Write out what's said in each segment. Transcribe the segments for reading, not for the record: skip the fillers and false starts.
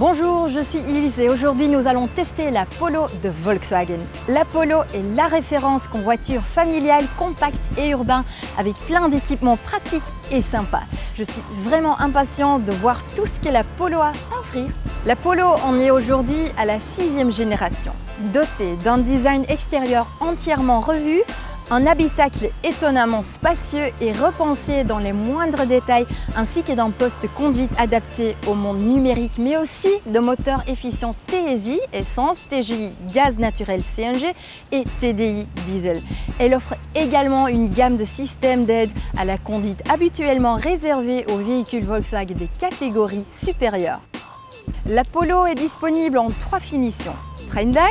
Bonjour, je suis Ilse et aujourd'hui nous allons tester la Polo de Volkswagen. La Polo est la référence en voiture familiale, compacte et urbain avec plein d'équipements pratiques et sympas. Je suis vraiment impatient de voir tout ce que la Polo a à offrir. La Polo en est aujourd'hui à la 6e génération. Dotée d'un design extérieur entièrement revu, un habitacle étonnamment spacieux et repensé dans les moindres détails, ainsi que d'un poste conduite adapté au monde numérique, mais aussi de moteurs efficients TSI, essence, TGI, gaz naturel CNG et TDI diesel. Elle offre également une gamme de systèmes d'aide à la conduite habituellement réservée aux véhicules Volkswagen des catégories supérieures. La Polo est disponible en 3 finitions: Trendline,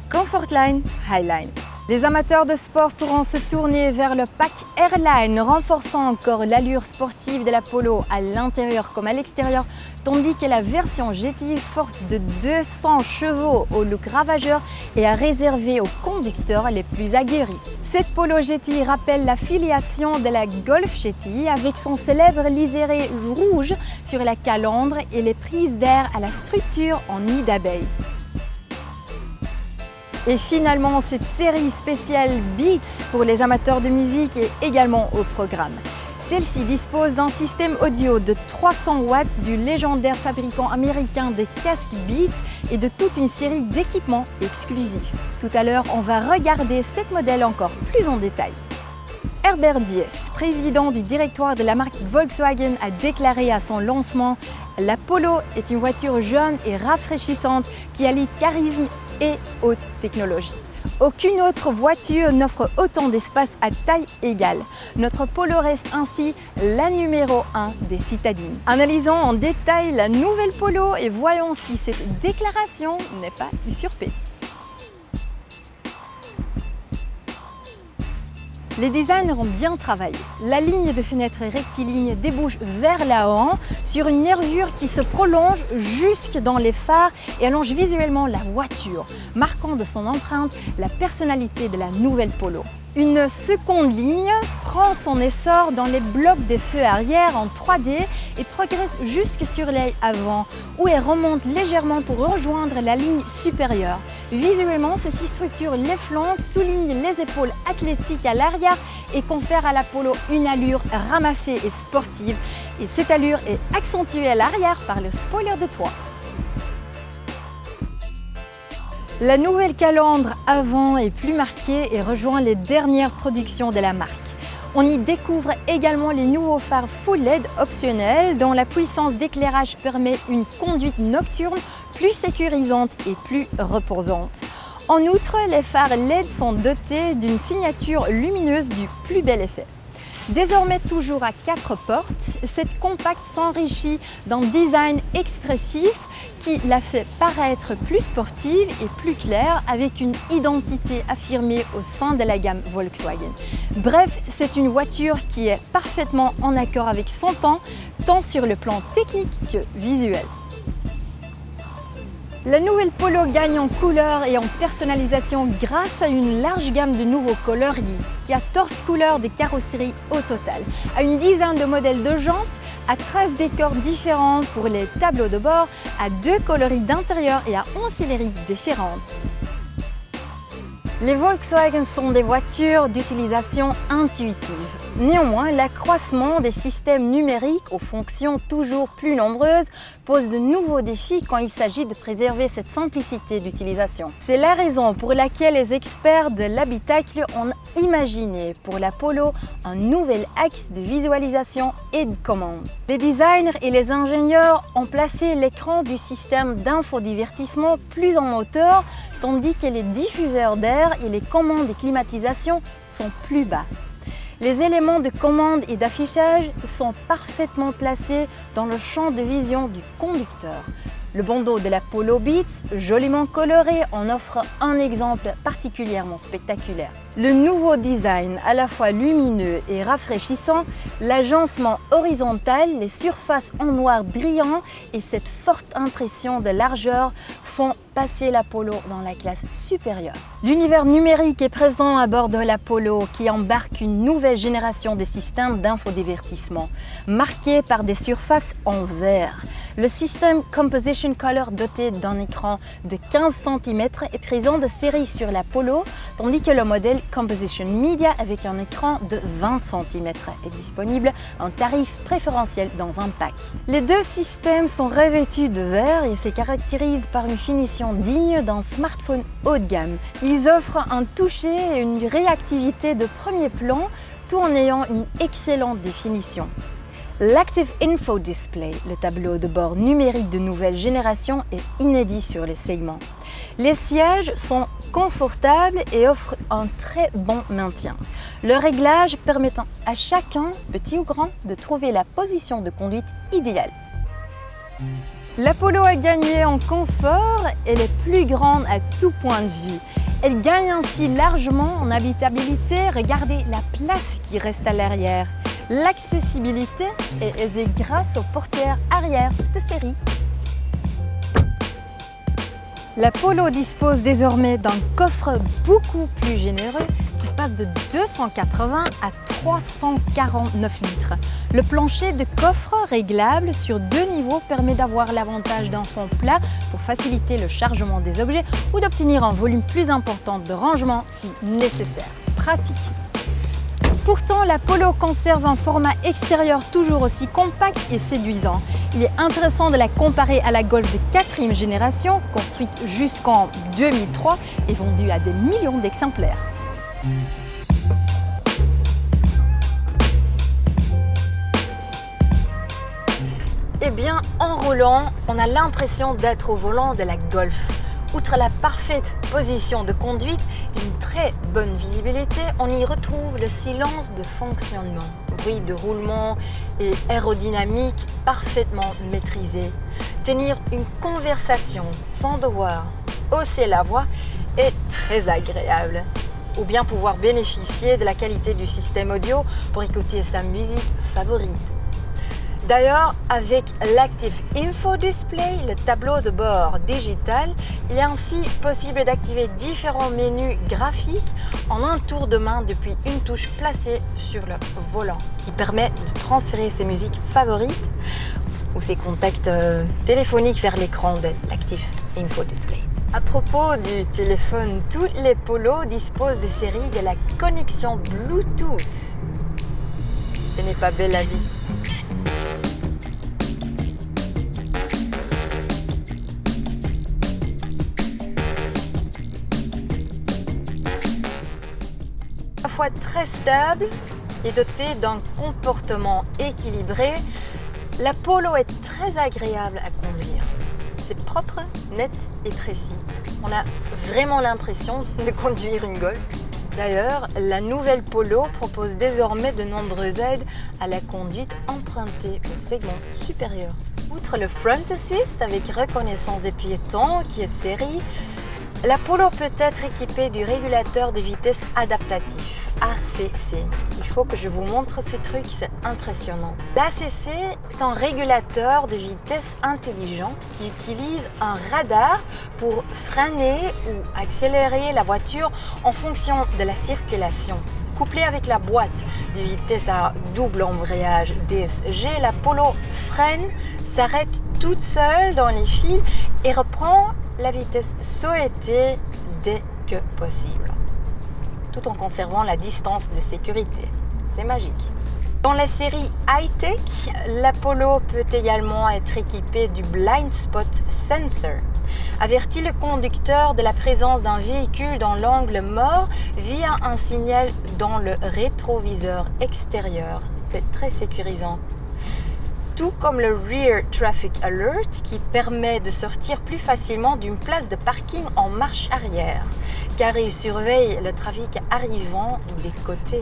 Comfortline, Highline. Les amateurs de sport pourront se tourner vers le pack Airline, renforçant encore l'allure sportive de la Polo à l'intérieur comme à l'extérieur, tandis que la version GTI forte de 200 chevaux au look ravageur est à réserver aux conducteurs les plus aguerris. Cette Polo GTI rappelle la filiation de la Golf GTI avec son célèbre liseré rouge sur la calandre et les prises d'air à la structure en nid d'abeille. Et finalement, cette série spéciale Beats pour les amateurs de musique est également au programme. Celle-ci dispose d'un système audio de 300 watts du légendaire fabricant américain des casques Beats et de toute une série d'équipements exclusifs. Tout à l'heure, on va regarder cette modèle encore plus en détail. Herbert Diess, président du directoire de la marque Volkswagen, a déclaré à son lancement: la Polo est une voiture jeune et rafraîchissante qui allie charisme et haute technologie. Aucune autre voiture n'offre autant d'espace à taille égale. Notre Polo reste ainsi la numéro 1 des citadines. Analysons en détail la nouvelle Polo et voyons si cette déclaration n'est pas usurpée. Les designers ont bien travaillé. La ligne de fenêtre rectiligne débouche vers l'avant sur une nervure qui se prolonge jusque dans les phares et allonge visuellement la voiture, marquant de son empreinte la personnalité de la nouvelle Polo. Une seconde ligne prend son essor dans les blocs des feux arrière en 3D et progresse jusque sur l'aile avant, où elle remonte légèrement pour rejoindre la ligne supérieure. Visuellement, ceci structure les flancs, souligne les épaules athlétiques à l'arrière et confère à la Polo une allure ramassée et sportive. Et cette allure est accentuée à l'arrière par le spoiler de toit. La nouvelle calandre avant est plus marquée et rejoint les dernières productions de la marque. On y découvre également les nouveaux phares full LED optionnels dont la puissance d'éclairage permet une conduite nocturne plus sécurisante et plus reposante. En outre, les phares LED sont dotés d'une signature lumineuse du plus bel effet. Désormais toujours à 4 portes, cette compacte s'enrichit d'un design expressif qui la fait paraître plus sportive et plus claire avec une identité affirmée au sein de la gamme Volkswagen. Bref, c'est une voiture qui est parfaitement en accord avec son temps, tant sur le plan technique que visuel. La nouvelle Polo gagne en couleur et en personnalisation grâce à une large gamme de nouveaux coloris, 14 couleurs de carrosserie au total, à une dizaine de modèles de jantes, à 13 décors différents pour les tableaux de bord, à 2 coloris d'intérieur et à 11 séries différentes. Les Volkswagen sont des voitures d'utilisation intuitive. Néanmoins, l'accroissement des systèmes numériques aux fonctions toujours plus nombreuses pose de nouveaux défis quand il s'agit de préserver cette simplicité d'utilisation. C'est la raison pour laquelle les experts de l'habitacle ont imaginé pour la Polo un nouvel axe de visualisation et de commande. Les designers et les ingénieurs ont placé l'écran du système d'infodivertissement plus en hauteur, tandis que les diffuseurs d'air et les commandes de climatisation sont plus bas. Les éléments de commande et d'affichage sont parfaitement placés dans le champ de vision du conducteur. Le bandeau de la Polo Beats, joliment coloré, en offre un exemple particulièrement spectaculaire. Le nouveau design, à la fois lumineux et rafraîchissant, l'agencement horizontal, les surfaces en noir brillant et cette forte impression de largeur font passer l'Apollo dans la classe supérieure. L'univers numérique est présent à bord de l'Apollo qui embarque une nouvelle génération de systèmes d'infodivertissement, marqués par des surfaces en verre. Le système Composition Color doté d'un écran de 15 cm est présent de série sur l'Apollo, tandis que le modèle Composition Media avec un écran de 20 cm est disponible en tarif préférentiel dans un pack. Les deux systèmes sont revêtus de verre et se caractérisent par une finition digne d'un smartphone haut de gamme. Ils offrent un toucher et une réactivité de premier plan tout en ayant une excellente définition. L'Active Info Display, le tableau de bord numérique de nouvelle génération, est inédit sur les segments. Les sièges sont confortables et offrent un très bon maintien. Le réglage permettant à chacun, petit ou grand, de trouver la position de conduite idéale. L'Apollo a gagné en confort, elle est plus grande à tout point de vue. Elle gagne ainsi largement en habitabilité, regardez la place qui reste à l'arrière. L'accessibilité est aisée grâce aux portières arrière de série. L'Apollo dispose désormais d'un coffre beaucoup plus généreux qui passe de 280 à 349 litres. Le plancher de coffre réglable sur 2 niveaux permet d'avoir l'avantage d'un fond plat pour faciliter le chargement des objets ou d'obtenir un volume plus important de rangement si nécessaire. Pratique. Pourtant, l'Apollo conserve un format extérieur toujours aussi compact et séduisant. Il est intéressant de la comparer à la Golf de 4e génération, construite jusqu'en 2003 et vendue à des millions d'exemplaires. Eh bien, en roulant, on a l'impression d'être au volant de la Golf. Outre la parfaite position de conduite et une très bonne visibilité, on y retrouve le silence de fonctionnement, bruit de roulement et aérodynamique parfaitement maîtrisé. Tenir une conversation sans devoir hausser la voix est très agréable. Ou bien pouvoir bénéficier de la qualité du système audio pour écouter sa musique favorite. D'ailleurs, avec l'Active Info Display, le tableau de bord digital, il est ainsi possible d'activer différents menus graphiques en un tour de main depuis une touche placée sur le volant, qui permet de transférer ses musiques favorites ou ses contacts téléphoniques vers l'écran de l'Active Info Display. À propos du téléphone, toutes les Polos disposent des séries de la connexion Bluetooth. Ce n'est pas belle la vie. À la fois très stable et doté d'un comportement équilibré, l'Apollo est très agréable à conduire. C'est propre, net et précis. On a vraiment l'impression de conduire une Golf. D'ailleurs, la nouvelle Polo propose désormais de nombreuses aides à la conduite empruntées au segment supérieur. Outre le Front Assist avec reconnaissance des piétons qui est de série, l'Apollo peut être équipée du régulateur de vitesse adaptatif, ACC. Il faut que je vous montre ce truc, c'est impressionnant. L'ACC est un régulateur de vitesse intelligent qui utilise un radar pour freiner ou accélérer la voiture en fonction de la circulation. Couplé avec la boîte de vitesse à double embrayage DSG, l'Apollo freine, s'arrête toute seule dans les fils et reprend la vitesse souhaitée dès que possible, tout en conservant la distance de sécurité. C'est magique. Dans la série high-tech, l'Apollo peut également être équipé du Blind Spot Sensor. Avertit le conducteur de la présence d'un véhicule dans l'angle mort via un signal dans le rétroviseur extérieur. C'est très sécurisant. Tout comme le Rear Traffic Alert qui permet de sortir plus facilement d'une place de parking en marche arrière, car il surveille le trafic arrivant des côtés.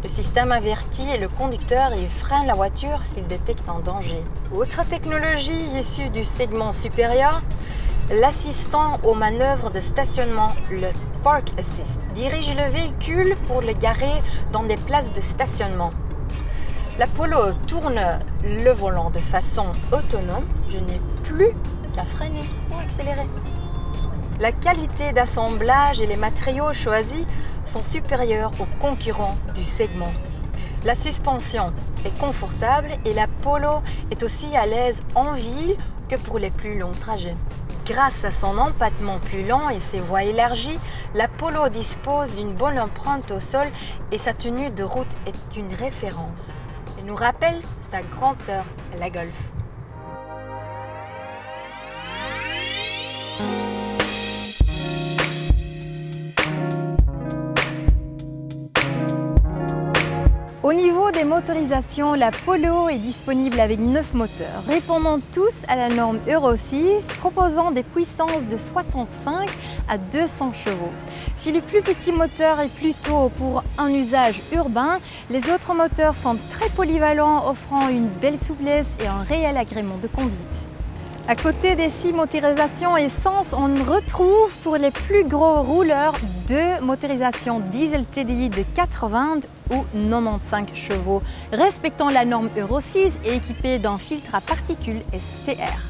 Le système avertit le conducteur et freine la voiture s'il détecte un danger. Autre technologie issue du segment supérieur, l'assistant aux manœuvres de stationnement, le Park Assist dirige le véhicule pour le garer dans des places de stationnement. La Polo tourne le volant de façon autonome. Je n'ai plus qu'à freiner ou accélérer. La qualité d'assemblage et les matériaux choisis sont supérieurs aux concurrents du segment. La suspension est confortable et la Polo est aussi à l'aise en ville que pour les plus longs trajets. Grâce à son empattement plus lent et ses voies élargies, la Polo dispose d'une bonne empreinte au sol et sa tenue de route est une référence. Elle nous rappelle sa grande sœur, la Golf. Au niveau des motorisations, la Polo est disponible avec 9 moteurs, répondant tous à la norme Euro 6, proposant des puissances de 65 à 200 chevaux. Si le plus petit moteur est plutôt pour un usage urbain, les autres moteurs sont très polyvalents, offrant une belle souplesse et un réel agrément de conduite. À côté des 6 motorisations essence, on retrouve pour les plus gros rouleurs 2 motorisations diesel TDI de 80 ou 95 chevaux, respectant la norme Euro 6 et équipés d'un filtre à particules SCR.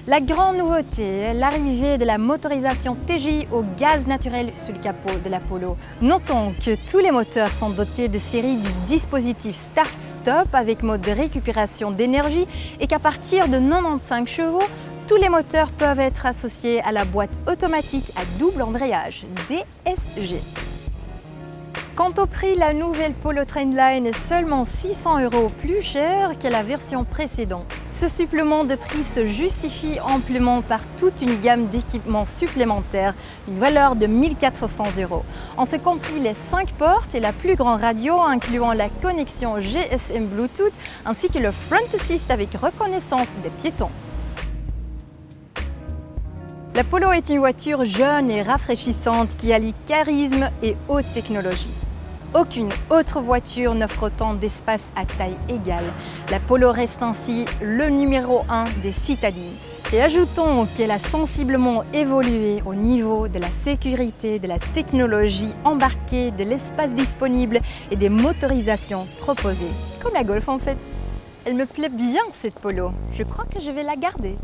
La grande nouveauté, l'arrivée de la motorisation TGI au gaz naturel sur le capot de la Polo. Notons que tous les moteurs sont dotés de série du dispositif Start-Stop avec mode de récupération d'énergie et qu'à partir de 95 chevaux, tous les moteurs peuvent être associés à la boîte automatique à double embrayage DSG. Quant au prix, la nouvelle Polo Trendline est seulement 600 € plus chère que la version précédente. Ce supplément de prix se justifie amplement par toute une gamme d'équipements supplémentaires, une valeur de 1 400 €. En ce compris les 5 portes et la plus grande radio incluant la connexion GSM Bluetooth ainsi que le Front Assist avec reconnaissance des piétons. La Polo est une voiture jeune et rafraîchissante qui allie charisme et haute technologie. Aucune autre voiture n'offre autant d'espace à taille égale. La Polo reste ainsi le numéro 1 des citadines. Et ajoutons qu'elle a sensiblement évolué au niveau de la sécurité, de la technologie embarquée, de l'espace disponible et des motorisations proposées. Comme la Golf en fait. Elle me plaît bien cette Polo. Je crois que je vais la garder.